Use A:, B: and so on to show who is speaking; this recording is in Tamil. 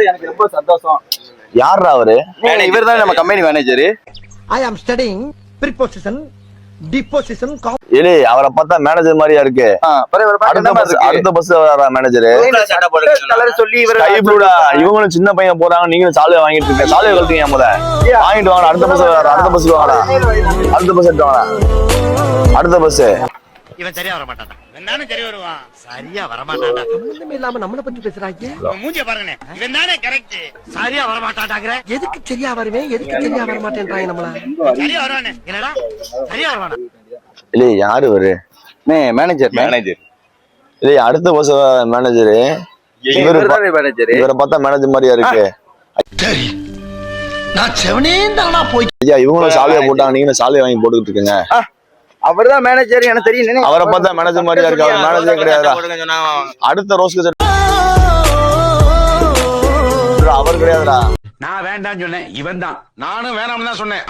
A: எனக்கு ரொம்ப சந்தோஷம்.
B: யாரா அவரு? இவர் தான் நம்ம company manager.
C: I am studying preposition, deposition.
B: அவரை பார்த்தா மேனேஜர் மாதிரியா இருக்கு. அடுத்த பஸ் வர மேனேஜரு. இவங்களும் சின்ன பையன் போறாங்க, நீங்களும் சாலையை வாங்கிட்டு இருக்க. சாலையை கழட்டுங்க முத. வாங்கிட்டு வாங்க. அடுத்த பஸ் அடுத்த பஸ் வாங்கடா. அடுத்த பஸ் எடுத்து வாங்கடா. அடுத்த பஸ்.
D: இவன் சரியா வர மாட்டான்டா. நானும் சரி வருவான். சரியா வர மாட்டான்டா.
C: சம்பந்தமே இல்லாம நம்மள பத்தி பேசுறாங்க.
D: மூஞ்சிய பாருங்க. இவன் தானே கரெக்ட். சரியா வர மாட்டான்டாங்கற.
C: எதுக்கு சரியா வருவேன், எதுக்கு சரியா வர மாட்டேன்றாங்க நம்மள.
D: சரியா வருவானே. என்னடா? சரியா வருவானா?
B: இல்ல யாரு வரு? மேனேஜர். இல்ல அடுத்த பஸ் மேனேஜரு. இவரை பார்த்தா மேனேஜர் மாதிரியா இருக்கு.
C: சரி. நான் செவனேந்தானா போய்.
B: ஐயா இவங்களும் சாலையை போட்டாங்க, நீங்களும் சாலையை வாங்கி போட்டுக்கிட்டு இருக்கீங்க.
A: அவர்தான் மேனேஜர், எனக்கு தெரியும்.
B: அவரை பார்த்தா மேனேஜர் மாதிரியா இருக்கு. அவர் மேனேஜர் கிடையாதா? அடுத்த ரோஸ்க்கு அவர் கிடையாதுடா.
E: நான் வேண்டாம்னு சொன்னேன், இவன் தான். நானும் வேணாம்னு தான் சொன்னேன்.